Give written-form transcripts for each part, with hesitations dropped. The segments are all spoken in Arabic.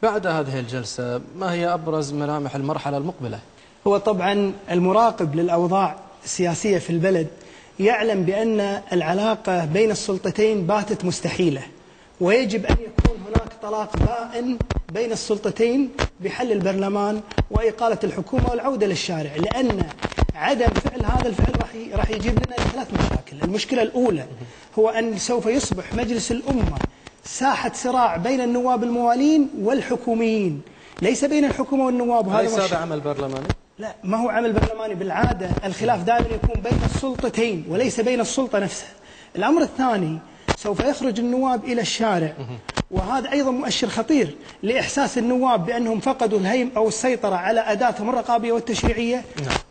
بعد هذه الجلسة ما هي أبرز ملامح المرحلة المقبلة؟ هو طبعا المراقب للأوضاع السياسية في البلد يعلم بأن العلاقة بين السلطتين باتت مستحيلة، ويجب أن يكون هناك طلاق بائن بين السلطتين بحل البرلمان وإقالة الحكومة والعودة للشارع، لأن عدم فعل هذا الفعل راح يجيب لنا 3 مشاكل. المشكلة الأولى هو أن سوف يصبح مجلس الأمة ساحة صراع بين النواب الموالين والحكوميين، ليس بين الحكومة والنواب. وهذا ليس هذا عمل برلماني؟ لا، ما هو عمل برلماني. بالعادة الخلاف دائما يكون بين السلطتين وليس بين السلطة نفسها. الأمر الثاني، سوف يخرج النواب إلى الشارع، وهذا أيضا مؤشر خطير لإحساس النواب بأنهم فقدوا الهيم أو السيطرة على أداتهم الرقابية والتشريعية،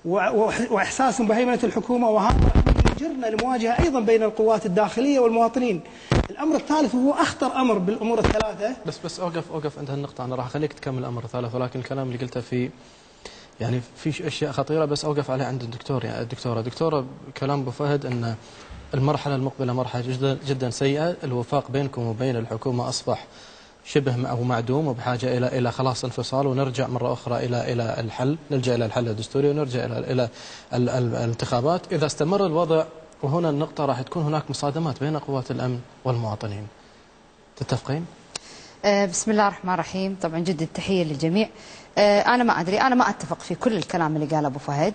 وإحساسهم بهيمنة الحكومة، وهذا يجرنا لمواجهة أيضا بين القوات الداخلية والمواطنين. الأمر الثالث وهو أخطر أمر بالأمور الثلاثة. بس أوقف عند هالنقطة، أنا راح أخليك تكمل الأمر الثالث، ولكن الكلام اللي قلته في أشياء خطيرة، بس أوقف عليه عند الدكتور. يعني الدكتورة كلام أبو فهد أن المرحلة المقبلة مرحلة جدا سيئة، الوفاق بينكم وبين الحكومة أصبح شبه أو معدوم، وبحاجة إلى خلاص انفصال، ونرجع مرة أخرى إلى الحل، نلجأ إلى الحل الدستوري، ونرجع إلى الانتخابات. إذا استمر الوضع، وهنا النقطة راح تكون هناك مصادمات بين قوات الأمن والمواطنين. تتفقين؟ بسم الله الرحمن الرحيم. طبعا جد التحية للجميع. أنا ما أدري، أنا ما أتفق في كل الكلام اللي قاله أبو فهد.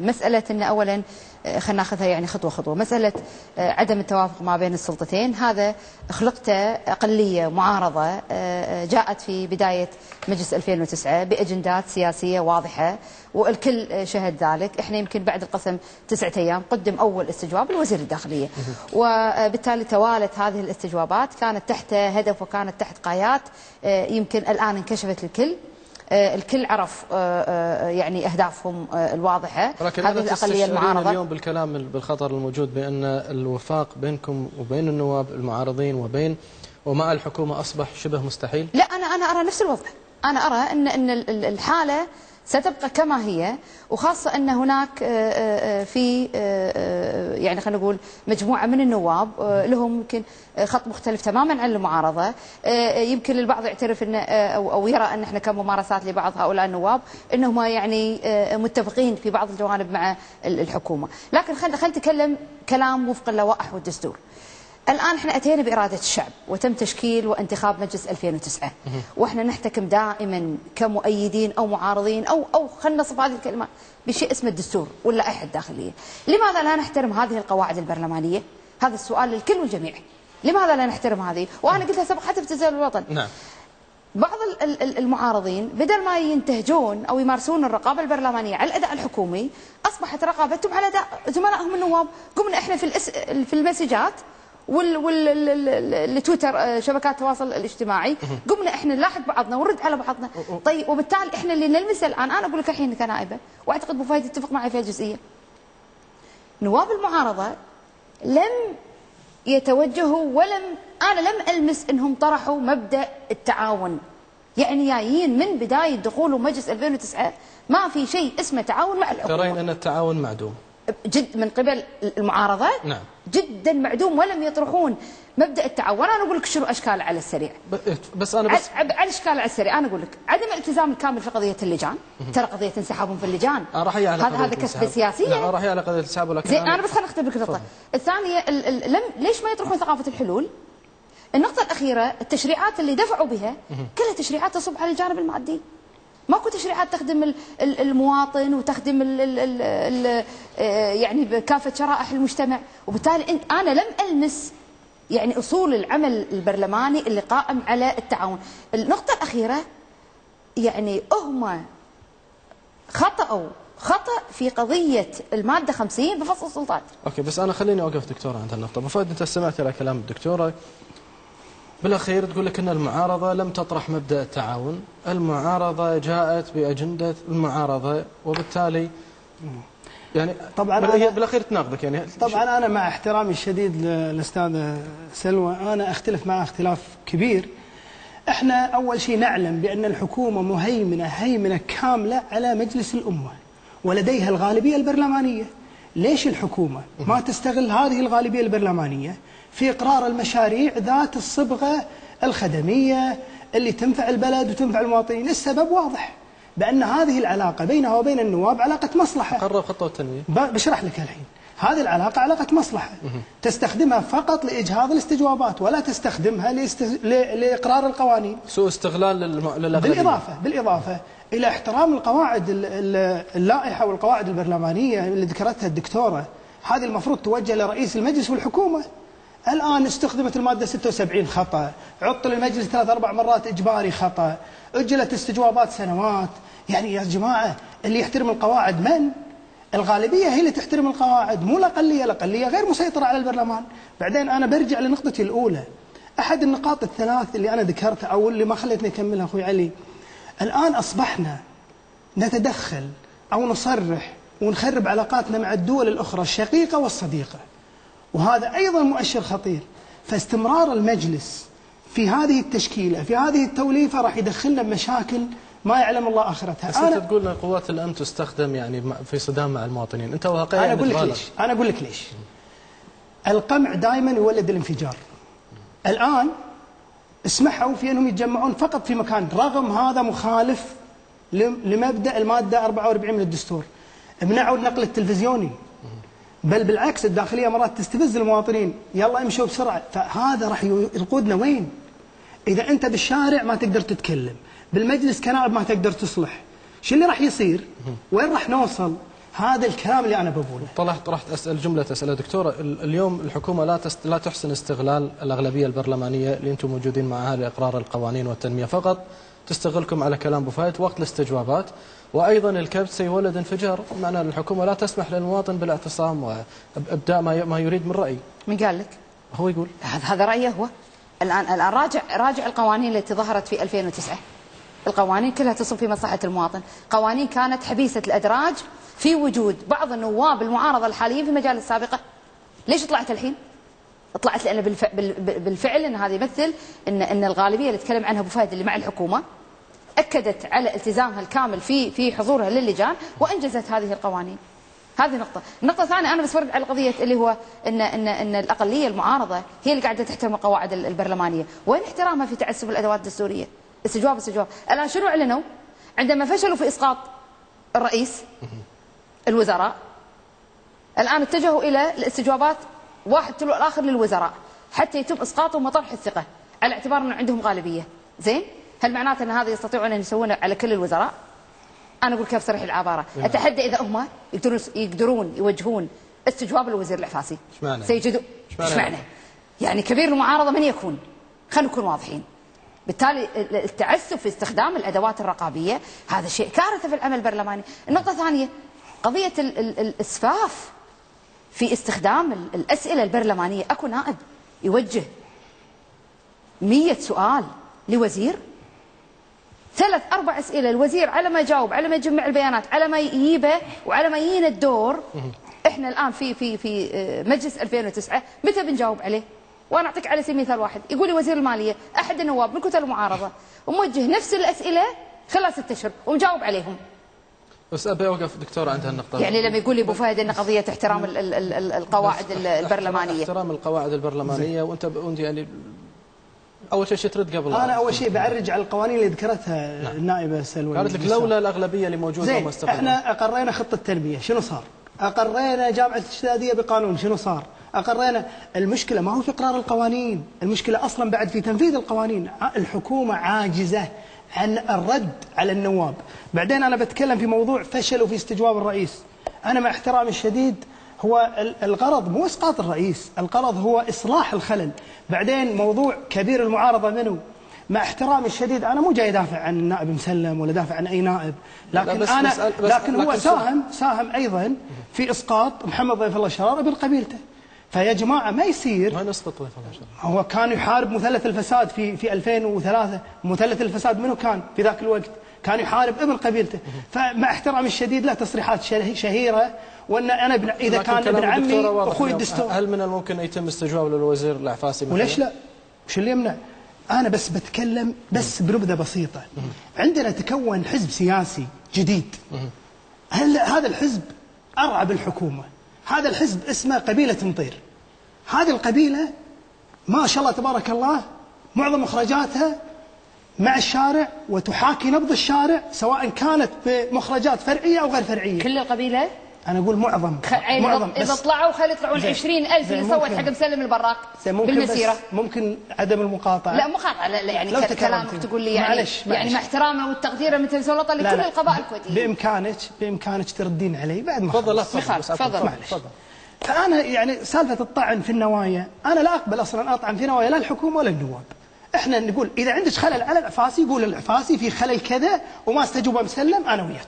مسألة أن أولا خلينا ناخذها يعني خطوة خطوة. مسألة عدم التوافق ما بين السلطتين، هذا خلقته أقلية معارضة جاءت في بداية مجلس 2009 بأجندات سياسية واضحة، والكل شهد ذلك. احنا يمكن بعد القسم 9 أيام قدم أول استجواب لوزير الداخلية، وبالتالي توالت هذه الاستجوابات كانت تحت هدف وكانت تحت قايات يمكن الآن انكشفت للكل. الكل عرف يعني أهدافهم الواضحة. هذه الأقلية المعارضة اليوم بالكلام بالخطر الموجود بأن الوفاق بينكم وبين النواب المعارضين ومع الحكومة أصبح شبه مستحيل. لا، أنا أرى نفس الوضع. أنا أرى أن الحالة ستبقى كما هي، وخاصة أن هناك في يعني خلينا نقول مجموعة من النواب لهم يمكن خط مختلف تماما عن المعارضة. يمكن البعض يعترف أن أو يرى أن احنا كممارسات لبعض هؤلاء النواب أنهم يعني متفقين في بعض الجوانب مع الحكومة، لكن خلينا نتكلم كلام وفق اللوائح والدستور. الآن احنا أتينا بإرادة الشعب وتم تشكيل وانتخاب مجلس 2009، واحنا نحتكم دائما كمؤيدين أو معارضين أو خلينا نصف هذه الكلمات بشيء اسمه الدستور واللائحة الداخلية. لماذا لا نحترم هذه القواعد البرلمانية؟ هذا السؤال للكل والجميع. لماذا لا نحترم هذه؟ وأنا قلتها سبق حتى في تسجيل الوطن. نعم. بعض المعارضين بدل ما ينتهجون أو يمارسون الرقابة البرلمانية على الأداء الحكومي، أصبحت رقابتهم على أداء زملائهم النواب. قمنا احنا في المسجات والتويتر شبكات التواصل الاجتماعي، قمنا احنا نلاحظ بعضنا ونرد على بعضنا. طيب وبالتالي احنا اللي نلمسه الان، انا اقول لك الحين كنائبه، واعتقد ابو فهد يتفق معي في الجزئيه، نواب المعارضه لم يتوجهوا انا لم المس انهم طرحوا مبدا التعاون. يعني جايين من بدايه دخولهم مجلس 2009 ما في شيء اسمه تعاون مع الحكومه. ترين ان التعاون معدوم جد من قبل المعارضة. نعم. جدا معدوم، ولم يطرحون مبدأ التعاون. أنا أقول لك شنو أشكاله على السريع. بس أنا على أشكاله على السريع أنا أقول لك عدم الالتزام الكامل في قضية اللجان. ترى قضية انسحابهم في اللجان هذا كسبة سياسية. نعم، راح على قضية الانسحاب، ولكن زين أنا بس خليني أختم لك النقطة الثانية. ليش ما يطرحون ثقافة الحلول؟ النقطة الأخيرة، التشريعات اللي دفعوا بها كلها تشريعات تصب على الجانب المادي. ماكو تشريعات تخدم المواطن وتخدم يعني بكافة شرائح المجتمع، وبالتالي انا لم المس يعني اصول العمل البرلماني اللي قائم على التعاون. النقطة الأخيرة، يعني هم خطأوا خطأ في قضية المادة 50 بفصل السلطات. اوكي، بس انا خليني اوقف دكتورة عند النقطة. ابو فهد، انت استمعت الى كلام الدكتورة بالأخير تقول لك أن المعارضة لم تطرح مبدأ التعاون، المعارضة جاءت بأجندة المعارضة، وبالتالي يعني طبعا هي بالأخير تناقضك. يعني طبعا أنا مع احترامي الشديد للأستاذة سلوى، أنا أختلف معها اختلاف كبير. احنا أول شيء نعلم بأن الحكومة مهيمنة هيمنة كاملة على مجلس الأمة ولديها الغالبية البرلمانية. ليش الحكومة ما تستغل هذه الغالبية البرلمانية في إقرار المشاريع ذات الصبغة الخدمية اللي تنفع البلد وتنفع المواطنين. السبب واضح، بأن هذه العلاقة بينها وبين النواب علاقة مصلحة. قرر خطة والتنمية. بشرح لك الحين. هذه العلاقة علاقة مصلحة، تستخدمها فقط لإجهاض الاستجوابات، ولا تستخدمها لإقرار القوانين. سوء استغلال للأغلبية. بالإضافة إلى احترام القواعد اللائحة والقواعد البرلمانية اللي ذكرتها الدكتورة. هذه المفروض توجه لرئيس المجلس والحكومة. الآن استخدمت المادة 76 خطأ، عطل المجلس 3-4 مرات إجباري خطأ، أجلت استجوابات سنوات. يعني يا جماعة، اللي يحترم القواعد من؟ الغالبية هي اللي تحترم القواعد، مو الأقلية. الأقلية غير مسيطرة على البرلمان. بعدين أنا برجع لنقطتي الأولى، أحد النقاط الثلاث اللي أنا ذكرتها أو اللي ما خليتني أكملها أخوي علي. الآن أصبحنا نتدخل أو نصرح ونخرب علاقاتنا مع الدول الأخرى الشقيقة والصديقة، وهذا أيضا مؤشر خطير. فاستمرار المجلس في هذه التشكيلة، في هذه التوليفة، راح يدخلنا بمشاكل ما يعلم الله آخرتها. بس أنت تقول أن قوات الأمن تستخدم يعني في صدام مع المواطنين، أنت واقعي. أنا أقول لك ليش. القمع دائما يولد الانفجار. الآن اسمحوا في أنهم يتجمعون فقط في مكان، رغم هذا مخالف لمبدأ المادة 44 من الدستور. امنعوا النقل التلفزيوني، بل بالعكس الداخلية مرات تستفز المواطنين، يلا امشوا بسرعة. فهذا راح يقودنا وين؟ إذا أنت بالشارع ما تقدر تتكلم، بالمجلس كنائب ما تقدر تصلح، شو اللي راح يصير؟ وين راح نوصل؟ هذا الكلام اللي أنا بقوله. طرحت أسأل جملة أسئلة دكتورة. اليوم الحكومة لا تحسن استغلال الأغلبية البرلمانية اللي أنتم موجودين معها لإقرار القوانين والتنمية، فقط تستغلكم على كلام أبو فهد وقت الاستجوابات. وأيضا الكبت سيولد انفجار، معنى الحكومة لا تسمح للمواطن بالاعتصام وإبداء ما يريد من رأي. من قال لك؟ هو يقول هذا رأيه هو. الآن راجع القوانين التي ظهرت في 2009. القوانين كلها تصب في مصلحة المواطن، قوانين كانت حبيسة الأدراج في وجود بعض النواب المعارضة الحاليين في المجال السابقة. ليش طلعت الحين؟ طلعت لأن بالفعل أن هذا يمثل أن الغالبية اللي تكلم عنها أبو فهد اللي مع الحكومة أكدت على التزامها الكامل في حضورها للجان وأنجزت هذه القوانين. هذه نقطة. النقطة الثانية، أنا بس برد على القضية اللي هو أن الأقلية المعارضة هي اللي قاعدة تحترم القواعد البرلمانية. وين احترامها في تعسف الأدوات الدستورية؟ استجواب. الآن شنو أعلنوا؟ عندما فشلوا في إسقاط الرئيس الوزراء، الآن اتجهوا إلى الاستجوابات واحد تلو الآخر للوزراء حتى يتم إسقاطهم وطرح الثقة على اعتبار أنه عندهم غالبية. زين؟ هل معناته أن هذا يستطيعون أن يسوونه على كل الوزراء؟ أنا أقول كيف صريح العبارة، أتحدى إذا هم يقدرون يوجهون استجواب الوزير العفاسي سيجدوا. إيش معنى؟ يعني كبير المعارضة من يكون؟ خلينا نكون واضحين. بالتالي التعسف في استخدام الأدوات الرقابية هذا شيء كارثة في العمل البرلماني. النقطة الثانية، قضية الإسفاف في استخدام الأسئلة البرلمانية. أكو نائب يوجه 100 سؤال لوزير، 3-4 أسئلة الوزير على ما يجاوب، على ما يجمع البيانات، على ما يجيبه وعلى ما يجينا الدور. احنا الآن في مجلس 2009 متى بنجاوب عليه؟ وانا اعطيك على سبيل المثال واحد يقول لي وزير الماليه احد النواب من كتل المعارضه وموجه نفس الاسئله خلال 6 اشهر ومجاوب عليهم. بس ابي اوقف دكتور عند هالنقطه. يعني لما يقول لي ابو فهد ان قضيه احترام القواعد البرلمانيه، احترام القواعد البرلمانيه، وانت يعني اول شيء ترد قبل. انا اول شيء بعرج على القوانين اللي ذكرتها النائبه سلوى. قالت لك لولا الاغلبيه اللي موجوده وما استقروا. احنا اقرينا خطه تنميه، شنو صار؟ اقرينا جامعه الاشتداديه بقانون، شنو صار؟ اقرينا. المشكله ما هو في اقرار القوانين، المشكله اصلا بعد في تنفيذ القوانين. الحكومه عاجزه عن الرد على النواب. بعدين انا بتكلم في موضوع فشلوا في استجواب الرئيس. انا مع احترامي الشديد، هو الغرض مو اسقاط الرئيس، الغرض هو اصلاح الخلل. بعدين موضوع كبير المعارضه منه، مع احترامي الشديد انا مو جاي ادافع عن النائب مسلم ولا دافع عن اي نائب، لكن هو ساهم ايضا في اسقاط محمد ضيف الله الشرار ابن قبيلته. فيا جماعه ما يصير. ما نسقط ضيف الله الشرار. هو كان يحارب مثلث الفساد في 2003. مثلث الفساد منه كان في ذاك الوقت؟ كان يحارب ابن قبيلته. فمع احترامي الشديد لا تصريحات شهيره وان انا اذا كان ابن عمي اخوي الدستور. هل من الممكن ان يتم استجواب للوزير العفاسي مثلا؟ وليش لا؟ وش اللي يمنع؟ أنا بس بتكلم بس بنبذة بسيطة. عندنا تكون حزب سياسي جديد. هذا الحزب أرعب الحكومة. هذا الحزب اسمه قبيلة مطير. هذه القبيلة ما شاء الله تبارك الله معظم مخرجاتها مع الشارع وتحاكي نبض الشارع سواء كانت بمخرجات فرعيه او غير فرعيه. كل القبيله؟ انا اقول معظم. اذا طلعوا خلي يطلعون 20,000 اللي صوت حق مسلم البراق بالمسيره. ممكن عدم المقاطعه. لا مقاطعه، لا يعني كلامك تقول لي يعني يعني مع احترامنا والتقدير مثل سلطه لكل القبائل الكويتيه. بامكانك تردين علي بعد ما تفضل. تفضل. فانا يعني سالفه الطعن في النوايا، انا لا اقبل اصلا اطعن في نوايا لا الحكومه ولا النواب. احنا نقول اذا عندك خلل على العفاسي قول العفاسي في خلل كذا وما استجوب مسلم انا وياك.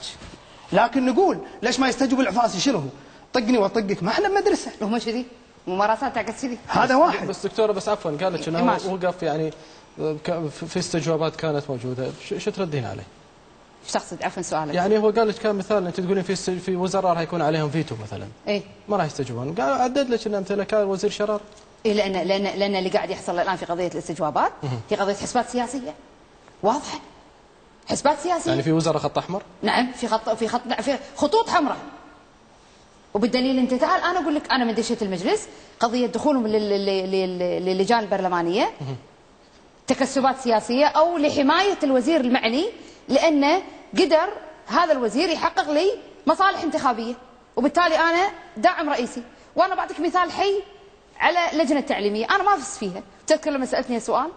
لكن نقول ليش ما يستجوب العفاسي شنو هو؟ طقني واطقك، ما احنا بمدرسه. هم كذي ممارسات تعكس كذي. هذا واحد. بس دكتوره بس عفوا قالت انه وقف يعني في استجوابات كانت موجوده، شو تردين عليه؟ ايش تقصد؟ عفوا سؤالك. يعني هو قال لك كان مثال انت تقولين في وزراء راح يكون عليهم فيتو مثلا. ما راح يستجوبون، قال عدد لك ان مثلا كان وزير شرار. لان اللي قاعد يحصل الان في قضيه الاستجوابات هي قضيه حسابات سياسيه. واضحه. حسابات سياسيه. يعني في وزراء خط احمر؟ نعم، في خطوط حمراء. وبالدليل انت تعال انا اقول لك انا من دشيت المجلس قضيه دخولهم للجان البرلمانيه تكسبات سياسيه او لحمايه الوزير المعني، لانه قدر هذا الوزير يحقق لي مصالح انتخابيه، وبالتالي انا داعم رئيسي. وانا بعطيك مثال حي على لجنه تعليميه انا ما فزت فيها، تذكر لما سالتني سؤال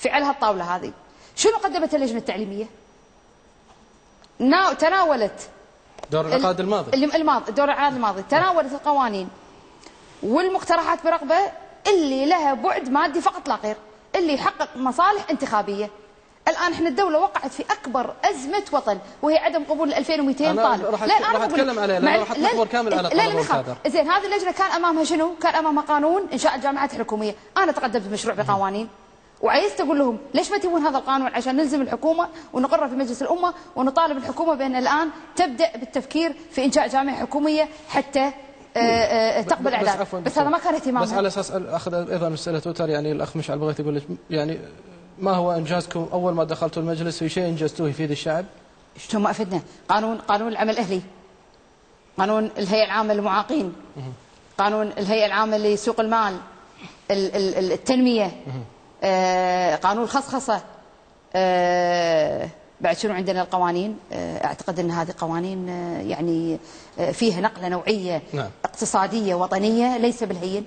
على هالطاوله هذه شنو قدمت اللجنه التعليميه؟ تناولت دور العقاد الماضي دور العقاد الماضي، تناولت القوانين والمقترحات برغبه اللي لها بعد مادي فقط لا غير، اللي يحقق مصالح انتخابيه. الان احنا الدوله وقعت في اكبر ازمه وطن وهي عدم قبول 2200 طالب. راح اتكلم عليها لانه راح احط كامل على طلب والكادر. زين هذه اللجنه كان امامها شنو؟ كان امامها قانون انشاء الجامعات الحكوميه، انا تقدمت بمشروع بقوانين وعايزت اقول لهم ليش ما تبون هذا القانون عشان نلزم الحكومه ونقره في مجلس الامه ونطالب الحكومه بان الان تبدا بالتفكير في انشاء جامعه حكوميه حتى تقبل اعداد، بس هذا ما كان اهتمامها. بس على اساس اخذ ايضا مساله تويتر، يعني الاخ مشعل بغيت اقول لك يعني ما هو انجازكم اول ما دخلتوا المجلس؟ في شيء انجزتوه يفيد الشعب؟ شلون ما افدنا؟ قانون العمل الاهلي، قانون الهيئه العامه للمعاقين، قانون الهيئه العامه لسوق المال، التنميه، قانون الخصخصه، بعد شنو عندنا القوانين؟ اعتقد ان هذه قوانين يعني فيها نقله نوعيه اقتصاديه وطنيه ليس بالهين.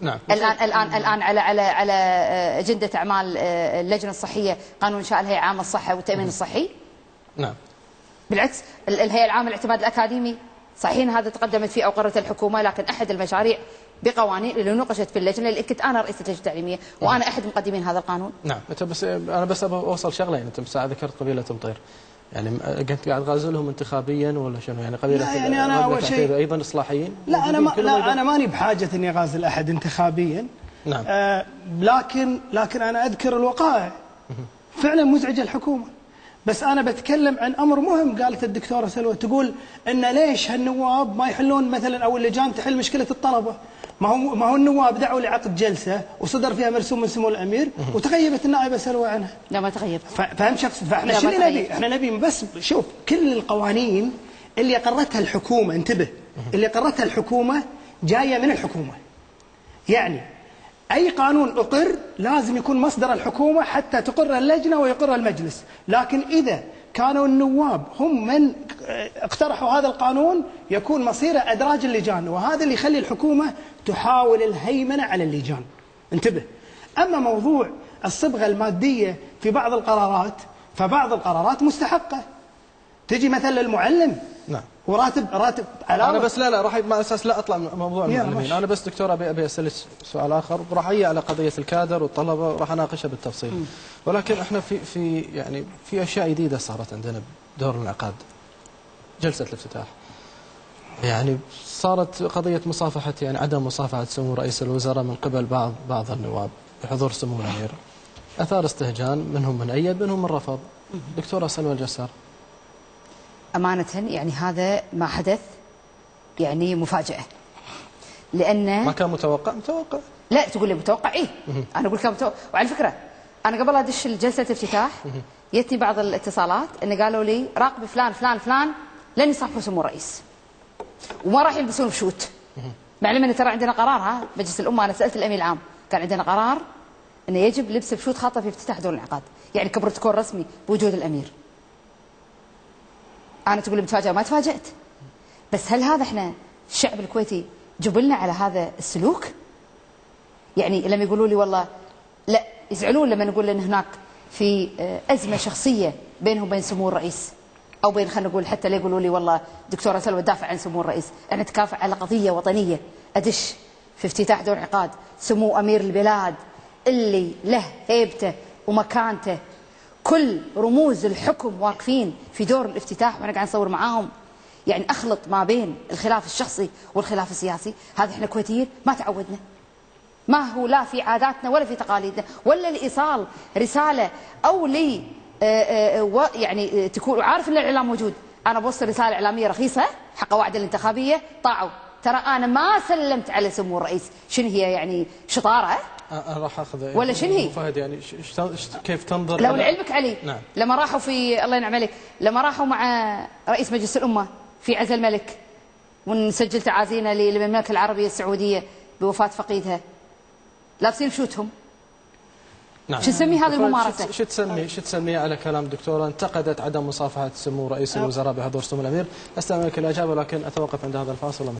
نعم. الان على اجنده اعمال اللجنه الصحيه قانون انشاء الهيئه العامه للصحه والتامين الصحي. نعم. بالعكس الهيئه العامه للاعتماد الاكاديمي صحيح هذا تقدمت فيه او قررت الحكومه، لكن احد المشاريع بقوانين اللي نوقشت في اللجنه اللي كنت انا رئيسه اللجنه التعليميه وانا احد مقدمين هذا القانون. نعم. انا بس ابغى اوصل شغله، يعني انت مساعد ذكرت قبيله مطير، يعني كنت قاعد غازلهم انتخابيا ولا شنو؟ يعني قبيله يعني انا اول شيء ايضا اصلاحيين. لا انا ماني بحاجه اني اغازل احد انتخابيا. نعم. لكن انا اذكر الوقائع فعلا مزعجه الحكومه. بس انا بتكلم عن امر مهم قالت الدكتوره سلوى، تقول ان ليش هالنواب ما يحلون مثلا او اللجان تحل مشكله الطلبه؟ ما هو النواب دعوا لعقد جلسه وصدر فيها مرسوم من سمو الامير وتغيبت النائبه سلوى عنها. لا ما تغيبت. فهم شخص، فاحنا شو اللي نبي؟ احنا نبي بس شوف كل القوانين اللي قررتها الحكومه، انتبه، اللي قررتها الحكومه جايه من الحكومه. يعني أي قانون أقر لازم يكون مصدر الحكومة حتى تقر اللجنة ويقر المجلس، لكن إذا كانوا النواب هم من اقترحوا هذا القانون يكون مصيره أدراج اللجان، وهذا اللي يخلي الحكومة تحاول الهيمنة على اللجان. انتبه. أما موضوع الصبغة المادية في بعض القرارات فبعض القرارات مستحقة. تجي مثلا للمعلم نعم وراتب علاوة. انا بس لا راح مع اساس لا اطلع من موضوع المعلمين، انا بس دكتور ابي اسالك سؤال اخر وراح اجي على قضيه الكادر والطلبه وراح اناقشها بالتفصيل. ولكن احنا في يعني في اشياء جديده صارت عندنا بدور الانعقاد. جلسه الافتتاح يعني صارت قضيه مصافحه، يعني عدم مصافحه سمو رئيس الوزراء من قبل بعض النواب بحضور سمو الامير، اثار استهجان، منهم من ايد منهم من رفض. دكتوره سلوى الجسار، أمانة يعني هذا ما حدث يعني مفاجأة، لأن ما كان متوقع. لا تقول لي متوقع إيه؟ أنا أقول كان متوقع. وعلى فكرة أنا قبل أدش جلسة الافتتاح جتني بعض الاتصالات إن قالوا لي راقب فلان فلان فلان لن يصافحوا سمو الرئيس وما راح يلبسون بشوت. معلم إن ترى عندنا قرار مجلس الأمة، أنا سألت الأمين العام كان عندنا قرار إنه يجب لبس بشوت خاطة في افتتاح دور الانعقاد. يعني كبروتوكول رسمي بوجود الامير. انا تقول متفاجئه، ما تفاجات، بس هل هذا احنا الشعب الكويتي جبلنا على هذا السلوك؟ يعني لما يقولوا لي والله لا يزعلون لما نقول ان هناك في ازمه شخصيه بينهم وبين سمو الرئيس، او بين خلينا نقول حتى لا يقولوا لي والله دكتوره سلوى تدافع عن سمو الرئيس، احنا نتكافئ على قضيه وطنيه. ادش في افتتاح دور انعقاد سمو امير البلاد اللي له هيبته ومكانته، كل رموز الحكم واقفين في دور الافتتاح وانا قاعد نصور معاهم. يعني اخلط ما بين الخلاف الشخصي والخلاف السياسي، هذا احنا كويتيين ما تعودنا، ما هو لا في عاداتنا ولا في تقاليدنا، ولا لايصال رساله او لي يعني تكون عارف ان الاعلام موجود، انا بوصل رساله اعلاميه رخيصه حق قواعد الانتخابيه طاعوا، ترى انا ما سلمت على سمو الرئيس. شنو هي يعني شطاره؟ انا راح اخذ ولا شنو هي؟ فهد يعني كيف تنظر لو لعلمك علي نعم. لما راحوا في الله ينعم عليك، لما راحوا مع رئيس مجلس الامه في عزا الملك ونسجل تعازينا للمملكه العربيه السعوديه بوفاه فقيدها، لابسين شوتهم. نعم. شو تسمي هذه الممارسه؟ شو تسميه على كلام دكتوره انتقدت عدم مصافحه سمو رئيس الوزراء بحضور سمو الامير؟ استمع لك الاجابه، لكن اتوقف عند هذا الفاصل.